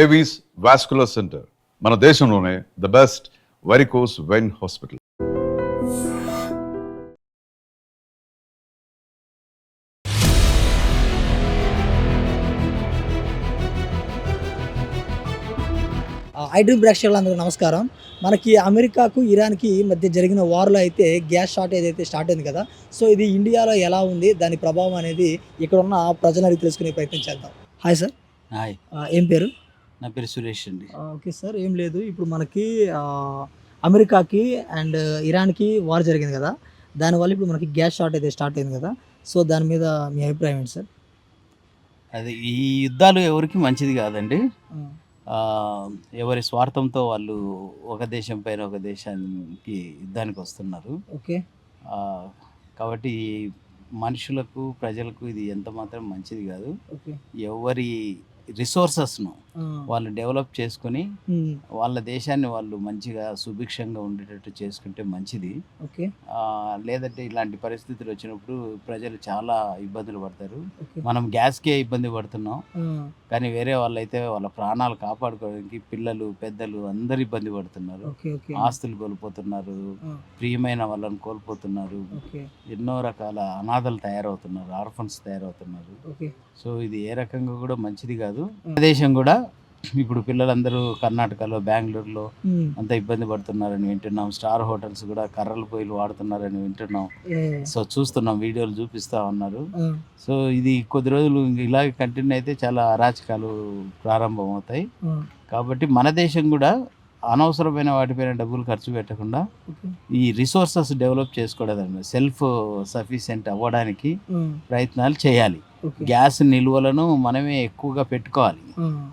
Avis vascular centre మన దేశంలోనే the best varicose vein hospital. IDream ప్రేక్షకులందరికీ నమస్కారం. మనకి అమెరికాకు ఇరాన్కి మధ్య జరిగిన వార్లో అయితే గ్యాస్ షార్టేజ్ అయితే స్టార్ట్ అయింది కదా. సో ఇది ఇండియాలో ఎలా ఉంది, దాని ప్రభావం అనేది ఇక్కడ ఉన్న ప్రజలకు తెలుసుకునే ప్రయత్నం చేద్దాం. Hi sir. హాయ్, ఏం పేరు? నా పేరు సురేష్ అండి. ఓకే సార్, ఏం లేదు, ఇప్పుడు మనకి అమెరికాకి అండ్ ఇరాన్కి వార్ జరిగింది కదా, దానివల్ల ఇప్పుడు మనకి గ్యాస్ షార్టేజ్ స్టార్ట్ అయింది కదా. సో దాని మీద మీ అభిప్రాయం ఏంటి సార్? అది ఈ యుద్ధాలు ఎవరికి మంచిది కాదండి. ఎవరి స్వార్థంతో వాళ్ళు ఒక దేశం పైన ఒక దేశానికి యుద్ధానికి వస్తున్నారు. ఓకే. కాబట్టి మనుషులకు ప్రజలకు ఇది ఎంత మాత్రం మంచిది కాదు. ఓకే. ఎవరి రిసోర్సెస్ను వాళ్ళు డెవలప్ చేసుకుని వాళ్ళ దేశాన్ని వాళ్ళు మంచిగా సుభిక్షంగా ఉండేటట్టు చేసుకుంటే మంచిది. ఓకే. లేదంటే ఇలాంటి పరిస్థితులు వచ్చినప్పుడు ప్రజలు చాలా ఇబ్బందులు పడతారు. మనం గ్యాస్కే ఇబ్బంది పడుతున్నాం, కానీ వేరే వాళ్ళైతే వాళ్ళ ప్రాణాలు కాపాడుకోవడానికి పిల్లలు పెద్దలు అందరు ఇబ్బంది పడుతున్నారు. ఆస్తులు కోల్పోతున్నారు, ప్రియమైన వాళ్ళని కోల్పోతున్నారు, ఎన్నో రకాల అనాథలు తయారవుతున్నారు, ఆర్ఫన్స్ తయారవుతున్నారు. సో ఇది ఏ రకంగా కూడా మంచిది కాదు. దేశం కూడా ఇప్పుడు పిల్లలందరూ కర్ణాటకలో బెంగళూరులో అంత ఇబ్బంది పడుతున్నారని వింటున్నాం. స్టార్ హోటల్స్ కూడా కర్రల పొయ్యిలు వాడుతున్నారని వింటున్నాం. సో చూస్తున్నాం, వీడియోలు చూపిస్తా ఉన్నారు. సో ఇది కొద్ది రోజులు ఇలాగే కంటిన్యూ అయితే చాలా అరాచకాలు ప్రారంభం అవుతాయి. కాబట్టి మన దేశం కూడా అనవసరమైన వాటిపైన డబ్బులు ఖర్చు పెట్టకుండా ఈ రిసోర్సెస్ డెవలప్ చేసుకోవడం, సెల్ఫ్ సఫిషియెంట్ అవ్వడానికి ప్రయత్నాలు చేయాలి. గ్యాస్ నిల్వలను మనమే ఎక్కువగా పెట్టుకోవాలి.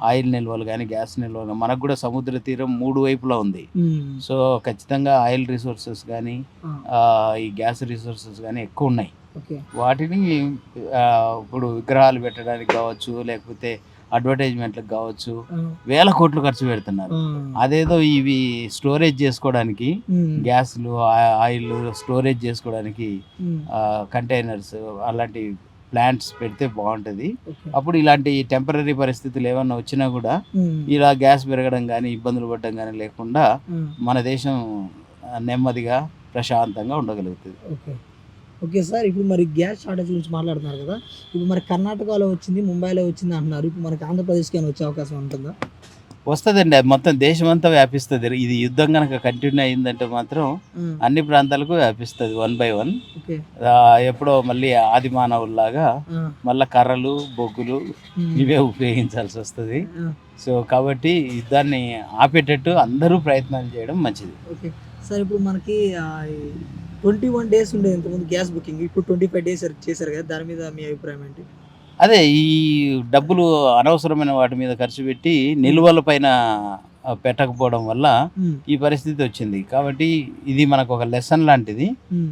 ఆయిల్ నిల్వలు కానీ గ్యాస్ నిల్వలు, మనకు కూడా సముద్ర తీరం 3 వైపులా ఉంది. సో ఖచ్చితంగా ఆయిల్ రిసోర్సెస్ కానీ ఈ గ్యాస్ రిసోర్సెస్ కానీ ఎక్కువ ఉన్నాయి. వాటిని ఇప్పుడు విగ్రహాలు పెట్టడానికి కావచ్చు, లేకపోతే అడ్వర్టైజ్మెంట్లకు కావచ్చు, వేల కోట్లు ఖర్చు పెడుతున్నారు. అదేదో ఇవి స్టోరేజ్ చేసుకోవడానికి, గ్యాస్లు ఆయిల్ స్టోరేజ్ చేసుకోవడానికి కంటైనర్స్ అలాంటి ప్లాంట్స్ పెడితే బాగుంటుంది. అప్పుడు ఇలాంటి టెంపరీ పరిస్థితులు ఏమన్నా వచ్చినా కూడా ఇలా గ్యాస్ పెరగడం కానీ ఇబ్బందులు పడడం కానీ లేకుండా మన దేశం నెమ్మదిగా ప్రశాంతంగా ఉండగలుగుతుంది. ఓకే సార్, ఇప్పుడు మరి గ్యాస్ షార్టేజ్ గురించి మాట్లాడుతున్నారు కదా, ఇప్పుడు మరి కర్ణాటకలో వచ్చింది, ముంబైలో వచ్చింది అంటున్నారు. ఇప్పుడు మనకి ఆంధ్రప్రదేశ్కి ఏమైనా వచ్చే అవకాశం ఉంటుందా? వస్తుందండి, మొత్తం దేశం అంతా వ్యాపిస్తుంది. ఇది యుద్ధం కనుక కంటిన్యూ అయిందంటే మాత్రం అన్ని ప్రాంతాలకు వ్యాపిస్తుంది 1 by 1. ఎప్పుడో మళ్ళీ ఆది మానవుల్లాగా మళ్ళీ కర్రలు బొగ్గులు ఇవే ఉపయోగించాల్సి వస్తుంది. సో కాబట్టి యుద్ధాన్ని ఆపేటట్టు అందరూ ప్రయత్నాలు చేయడం మంచిది. ఓకే సార్, ఇప్పుడు మనకి 21 days ఉండేది ఇంతకుముందు గ్యాస్ బుకింగ్, ఇప్పుడు 25 days చేశారు కదా, దాని మీద మీ అభిప్రాయం ఏంటి? అదే, ఈ డబ్బులు అనవసరమైన వాటి మీద ఖర్చు పెట్టి నిల్వల పైన పెట్టకపోవడం వల్ల ఈ పరిస్థితి వచ్చింది. కాబట్టి ఇది మనకు ఒక లెసన్ లాంటిది.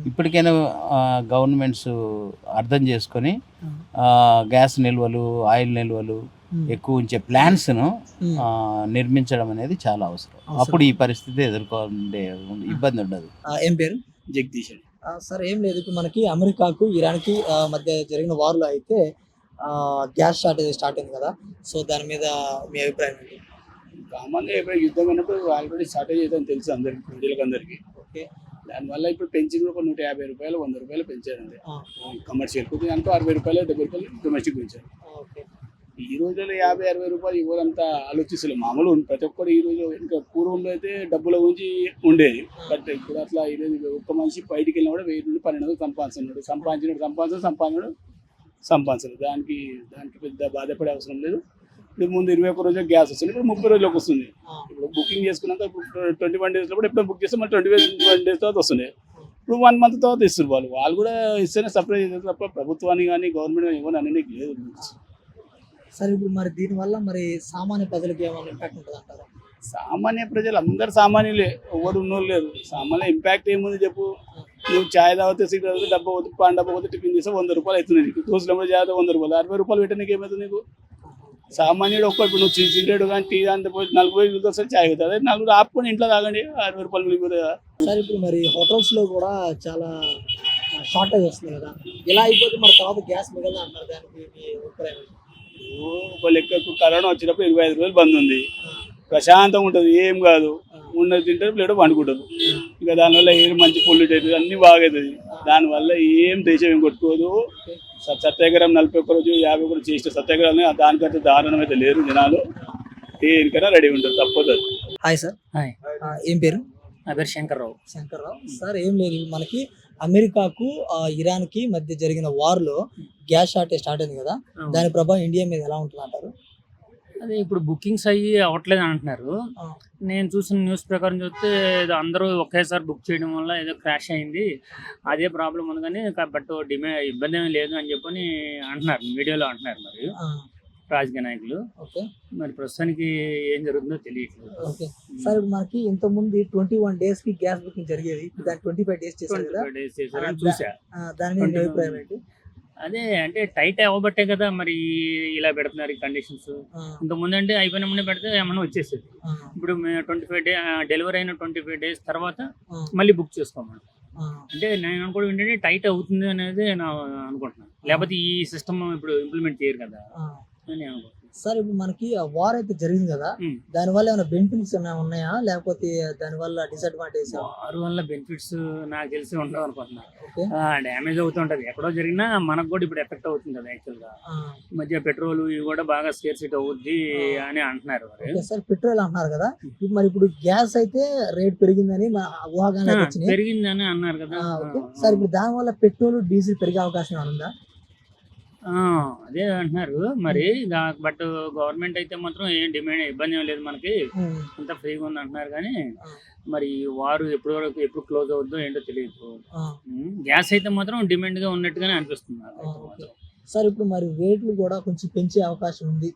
ఇప్పటికైనా గవర్నమెంట్స్ అర్థం చేసుకొని గ్యాస్ నిల్వలు, ఆయిల్ నిల్వలు ఎక్కువ ఉంచే ప్లాంట్స్ను నిర్మించడం అనేది చాలా అవసరం. అప్పుడు ఈ పరిస్థితి ఎదుర్కొనే ఇబ్బంది ఉండదు. ఏం పేరు? జగదీష్ అండి. సార్, ఏం లేదు, ఇప్పుడు మనకి అమెరికాకు ఇరాన్కి మధ్య జరిగిన వార్లో అయితే గ్యాస్ షార్టేజ్ స్టార్ట్ అయింది కదా. సో దాని మీద మీ అభిప్రాయం ఏంటి? కామన్గా ఎప్పుడు యుద్ధం అయినప్పుడు ఆల్రెడీ షార్టేజ్ అవుతుందని తెలుసు అందరికి, ప్రజలకు అందరికీ. ఓకే. దానివల్ల ఇప్పుడు పెంచింది ఒక 150 రూపాయలు 100 రూపాయలు పెంచారండి కమర్షియల్. కొద్దిగా అంటూ 60 రూపాయలు 70 రూపాయలు డొమెస్టిక్ పెంచారు. ఈ రోజుల్లో 50-60 రూపాయలు ఇవ్వాలంతా ఆలోచిస్తలేదు. మామూలు ప్రతి ఒక్కరు ఈ రోజు ఇంకా పూర్వంలో అయితే డబ్బుల గురించి ఉండేది. బట్ ఇప్పుడు అట్లా ఈరోజు ఒక్క మనిషి బయటికి వెళ్ళినా కూడా 1000 నుండి 1200 సంపాదించినాడు. దానికి పెద్ద బాధపడే అవసరం లేదు. ఇప్పుడు ముందు 21 రోజులకు గ్యాస్ వస్తుంది, ఇప్పుడు 30 రోజులకు వస్తుంది. ఇప్పుడు బుకింగ్ చేసుకున్నాక ఇప్పుడు 21 days కూడా ఎప్పుడో బుక్ చేస్తే మళ్ళీ 21 days తర్వాత వస్తుంది. ఇప్పుడు 1 month తర్వాత ఇస్తారు. వాళ్ళు కూడా ఇస్తేనే సప్లై చేస్తారు తప్ప ప్రభుత్వాన్ని కానీ గవర్నమెంట్ కానీ ఎవరు అనేది లేదు. సార్, ఇప్పుడు మరి దీనివల్ల మరి సామాన్య ప్రజలకు ఏమైనా ఇంపాక్ట్ ఉంటుంది అంటారా? సామాన్య ప్రజలు అందరు సామాన్యులే, ఎవరు ఉన్నోళ్ళు లేదు. సామాన్య ఇంపాక్ట్ ఏముంది చెప్పు? నువ్వు ఛాయ్ తాగితే సిగరెట్ తాగితే డబ్బా పోతే పాన్ డబ్బా పోతే టిఫిన్ చేస్తే 100 రూపాయలు అవుతుంది నీకు. దోశలు చేస్తే 100 రూపాయలు, 60 రూపాయలు పెట్టే నీకు ఏమవుతుంది నీకు? సామాన్యుడు ఇప్పుడు నువ్వు సిగరెట్ కానీ టీ అంత పోయి 40 వస్తే ఛాయ్ అవుతుంది. అదే 4 ఆపుకొని ఇంట్లో తాగండి, 60 రూపాయలు మిగిలిపోతుంది కదా. సార్, ఇప్పుడు మరి హోటల్స్లో కూడా చాలా షార్టేజ్ వస్తుంది కదా, ఇలా అయిపోతే మరి తర్వాత గ్యాస్ మిగలదా అంటారు, దానికి మీ అభిప్రాయం? ఒక లెక్కకు కరోనా వచ్చినప్పుడు 25 రోజులు బంద్ ఉంది, ప్రశాంతంగా ఉంటుంది, ఏం కాదు, ఉన్నది తింటారు ప్లేట్ వండుకుంటారు. ఇంకా దానివల్ల ఏం మంచి పొల్యూట్ అవుతుంది, అన్ని బాగా అవుతుంది. దానివల్ల ఏం దేశం ఏం కొట్టుకోదు. సత్యాగ్రహం 41 రోజు 50 కూడా చేసిన సత్యాగ్రహం దానికంటే దారుణం అయితే లేరు. జనాలు దేనికైనా రెడీ ఉంటారు, తప్పదు. Hi sir. హాయ్, ఏం పేరు? నా పేరు శంకర్రావు. శంకర్రావు సార్. ఏం లేదు, మనకి అమెరికాకు ఇరాన్కి మధ్య జరిగిన వార్లో గ్యాస్ షార్టేజ్ స్టార్ట్ అయింది కదా, దాని ప్రభావం ఇండియా మీద ఎలా ఉంటుంది అంటారు? అదే ఇప్పుడు బుకింగ్స్ అయ్యి అవ్వట్లేదు అంటున్నారు. నేను చూసిన న్యూస్ ప్రకారం చూస్తే ఏదో అందరూ ఒకేసారి బుక్ చేయడం వల్ల ఏదో క్రాష్ అయింది, అదే ప్రాబ్లం ఉంది కానీ బట్ ఇబ్బంది ఏమీ లేదు అని చెప్పని అంటున్నారు, మీడియాలో అంటున్నారు మరి రాజకీయ నాయకులు. ఓకే, మరి ప్రస్తుతానికి ఏం జరుగుతుందో తెలియట్లేదు. Okay sir. ఇప్పుడు మనకి ఇంతకుముందు 21 days కి గ్యాస్ బుకింగ్ జరిగేది, దాన్ని 25 days చేశారు కదా, 25 days చేశారని చూసా. దాని మీద మీ అభిప్రాయం ఏంటి? అదే అంటే టైట్ అవ్వబట్టే కదా మరి ఇలా పెడుతున్నారు ఈ కండిషన్స్. ఇంతకుముందు అంటే అయిపోయిన ముందే పెడితే ఏమన్నా వచ్చేసేది. ఇప్పుడు 25 days డెలివరీ అయిన 25 days తర్వాత మళ్ళీ బుక్ చేసుకోమని. అంటే నేను అనుకోవడం ఏంటంటే టైట్ అవుతుంది అనేది నేను అనుకుంటున్నాను, లేకపోతే ఈ సిస్టమ్ ఇప్పుడు ఇంప్లిమెంట్ చేయరు కదా అని అనుకుంటున్నాను. సార్ ఇప్పుడు మనకి వార్ అయితే జరిగింది కదా, దాని వల్ల ఏమైనా బెనిఫిట్స్ ఉన్నాయా లేకపోతే దాని వల్ల డిసడ్వాంటేజ్? వార్ వల్ల బెనిఫిట్స్ నాకు తెలిసి ఉండవు అనుకుంటున్నాను. డ్యామేజ్ అవుతుంటది, ఎక్కడో జరిగినా మనకు కూడా ఇప్పుడు ఎఫెక్ట్ అవుతుంది కదా. యాక్చువల్ గా ఈ మధ్య పెట్రోల్ ఇవి కూడా బాగా స్కేర్సిటీ అవుద్ది అని అంటున్నారు. సార్ పెట్రోల్ అంటున్నారు కదా, మరి ఇప్పుడు గ్యాస్ అయితే రేట్ పెరిగిందని పెరిగిందని అన్నారు కదా. సార్ ఇప్పుడు దాని వల్ల పెట్రోల్ డీజిల్ పెరిగే అవకాశం ఉందా? అదే అంటున్నారు మరి. బట్ గవర్నమెంట్ అయితే మాత్రం ఏం డిమాండ్ ఇబ్బంది ఏం లేదు, మనకి అంతా ఫ్రీగా ఉంది అంటున్నారు. కానీ మరి వారు ఎప్పుడు క్లోజ్ అవుద్దో ఏంటో తెలియదు. గ్యాస్ అయితే మాత్రం డిమాండ్ గా ఉన్నట్టుగానే అనిపిస్తుంది. సార్ ఇప్పుడు మరి రేట్లు కూడా కొంచెం పెంచే అవకాశం ఉంది,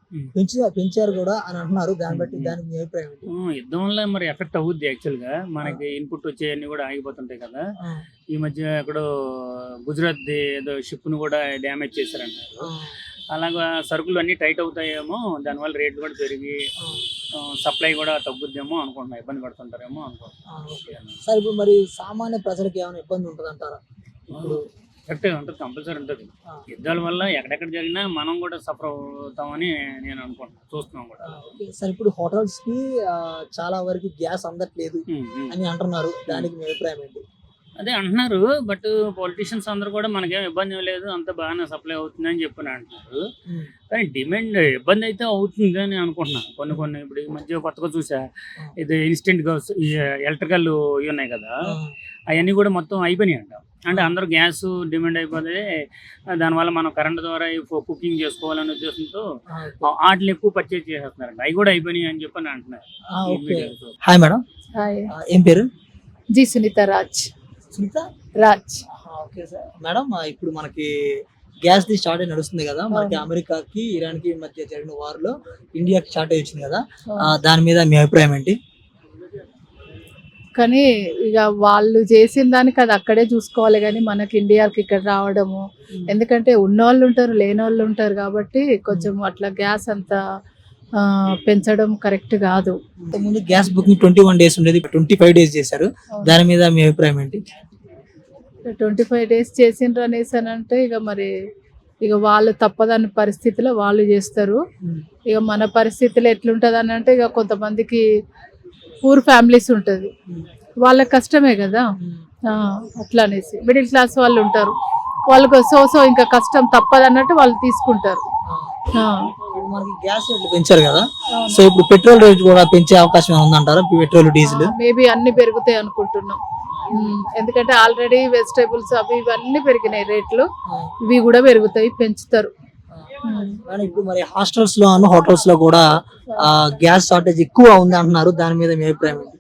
పెంచారు కూడా అని అంటున్నారు. దాన్ని బట్టి దానికి మీ అభిప్రాయం ఏంటి? యుద్ధం వల్ల మరి ఎఫెక్ట్ అవుద్ది. యాక్చువల్ గా మనకి ఇన్పుట్ వచ్చేవన్నీ కూడా ఆగిపోతుంటాయి కదా. ఈ మధ్య ఎక్కడో గుజరాత్ ఏదో షిప్ ను కూడా డ్యామేజ్ చేశారన్నారు. అలాగా సరుకులు అన్ని టైట్ అవుతాయేమో, దానివల్ల రేట్లు కూడా పెరిగి సప్లై కూడా తగ్గుద్దేమో అనుకుంటున్నా, ఇబ్బంది పడుతుంటారేమో అనుకుంటున్నాను. సార్ ఇప్పుడు మరి సామాన్య ప్రజలకు ఏమైనా ఇబ్బంది ఉంటుంది అంటారా? ఇప్పుడు కరెక్ట్గా ఉంటుంది, కంపల్సరీ ఉంటుంది. యుద్ధాల వల్ల ఎక్కడెక్కడ జరిగినా మనం కూడా సఫర్ అవుతామని నేను అనుకుంటున్నాను, చూస్తున్నాం కూడా. సార్ ఇప్పుడు హోటల్స్ కి చాలా వరకు గ్యాస్ అందట్లేదు అని అంటున్నారు, దానికి మీ అభిప్రాయం ఏంటి? అదే అంటున్నారు, బట్ పొలిటీషియన్స్ అందరూ కూడా మనకేం ఇబ్బంది లేదు, అంత బాగానే సప్లై అవుతుంది అని చెప్పని అంటున్నారు. కానీ డిమాండ్ ఇబ్బంది అయితే అవుతుంది అని అనుకుంటున్నాను. కొన్ని ఇప్పుడు ఈ మధ్య కొత్తగా చూసా, ఇది ఇన్స్టెంట్ గా ఎలక్ట్రికల్ ఇవి ఉన్నాయి కదా, అవన్నీ కూడా మొత్తం అయిపోయినాయి అంట. అంటే అందరూ గ్యాస్ డిమాండ్ అయిపోతే దానివల్ల మనం కరెంట్ ద్వారా కుకింగ్ చేసుకోవాలనే ఉద్దేశంతో వాటిని ఎక్కువ పర్చేజ్ చేసేస్తున్నారంట. అవి కూడా అయిపోయినాయి అని చెప్పని అంటున్నారు. Hi madam. హాయ్, ఏం పేరు? జీ Sunita Raj. Sunita Raj. Okay sir. Madam ఇప్పుడు మనకి గ్యాస్ ది షార్టేజ్ నడుస్తుంది కదా, మనకి అమెరికాకి ఇరాన్ కి మధ్య జరిగిన వార్ లో ఇండియాకి షార్టేజ్ వచ్చింది కదా, దాని మీద మీ అభిప్రాయం ఏంటి? కానీ ఇక వాళ్ళు చేసిన దానికి అది అక్కడే చూసుకోవాలి, కానీ మనకి ఇండియాకి ఇక్కడ రావడము, ఎందుకంటే ఉన్నవాళ్ళు ఉంటారు లేని వాళ్ళు ఉంటారు కాబట్టి కొంచెం అట్లా గ్యాస్ అంతా పెంచడం కరెక్ట్ కాదు. ముందు గ్యాస్ బుకింగ్ 21 days ఉండేది, 25 days చేశారు, దాని మీద మీ అభిప్రాయం ఏంటి? 25 days చేసిండ్రు అనేసి అని అంటే ఇక వాళ్ళు తప్పదని పరిస్థితిలో వాళ్ళు చేస్తారు. ఇక మన పరిస్థితిలో ఎట్లుంటుంది అని అంటే ఇక కొంతమందికి పూర్ ఫ్యామిలీస్ ఉంటుంది, వాళ్ళకి కష్టమే కదా. అట్లా అనేసి మిడిల్ క్లాస్ వాళ్ళు ఉంటారు, వాళ్ళకు సో ఇంకా కష్టం తప్పదన్నట్టు వాళ్ళు తీసుకుంటారు. మనకి గ్యాస్ రేట్లు పెంచారు కదా, సో ఇప్పుడు పెట్రోల్ రేట్ కూడా పెంచే అవకాశం ఉందంటారా? పెట్రోల్ డీజిల్ మేబీ అన్ని పెరుగుతాయి అనుకుంటున్నాం, ఎందుకంటే ఆల్రెడీ వెజిటేబుల్స్ అవి ఇవన్నీ పెరిగినాయి రేట్లు, ఇవి కూడా పెరుగుతాయి, పెంచుతారు. ఇప్పుడు మరి హాస్టల్స్ లో హోటల్స్ లో కూడా గ్యాస్ షార్టేజ్ ఎక్కువ ఉంది అంటున్నారు, దాని మీద మీ అభిప్రాయం ఏంటి?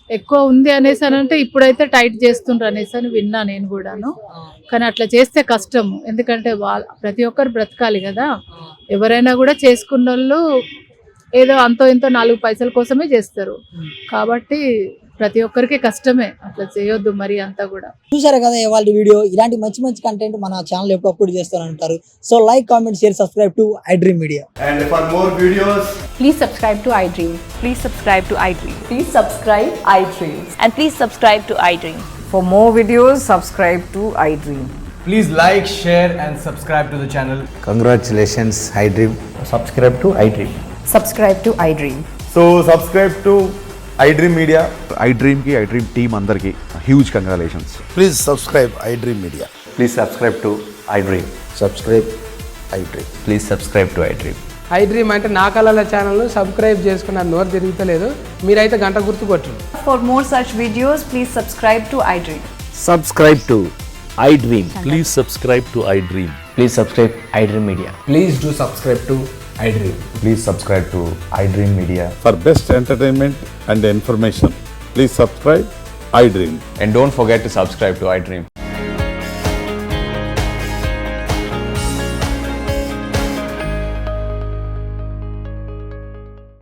ఎక్కువ ఉంది అనేసి అని అంటే ఇప్పుడైతే టైట్ చేస్తుండ్రు అనేసి అని విన్నా నేను కూడాను. కానీ అట్లా చేస్తే కష్టం, ఎందుకంటే ప్రతి ఒక్కరు బ్రతకాలి కదా. ఎవరైనా కూడా చేసుకున్న వాళ్ళు ఏదో అంతో ఇంతో 4 పైసల కోసమే చేస్తారు, కాబట్టి ప్రతి ఒక్కరికి కష్టమే, అట్లా చేయొద్దు మరి అంతా కూడా. చూసారు కదా ఇవాళ వీడియో, ఇలాంటి మంచి మంచి కంటెంట్ మన ఛానల్ ఎప్పుడు అప్లోడ్ చేస్తారంటారు. So like, comment, share, subscribe to iDream Media. And for more videos, please subscribe to iDream. Please subscribe to iDream. Please subscribe iDream. And please subscribe to iDream. For more videos, subscribe to iDream. Please like, share and subscribe to the channel. Congratulations, iDream. Subscribe to iDream. Subscribe to iDream. So subscribe to iDream Media. iDream కి iDream team అందరికి huge congratulations. Please subscribe iDream Media. Please subscribe to iDream. Subscribe iDream. Please subscribe to iDream. iDream అంటే నా కళల ఛానల్ను subscribe చేసుకున్న నోరు తిరుగుతలేదు, మీరైతే గంట గుర్తు కొట్టండి. For more such videos, please subscribe to iDream. Subscribe to iDream. Please subscribe to iDream. Please subscribe iDream Media. Please do subscribe to iDream. Please subscribe to iDream Media. For best entertainment and information, please subscribe iDream. And don't forget to subscribe to iDream.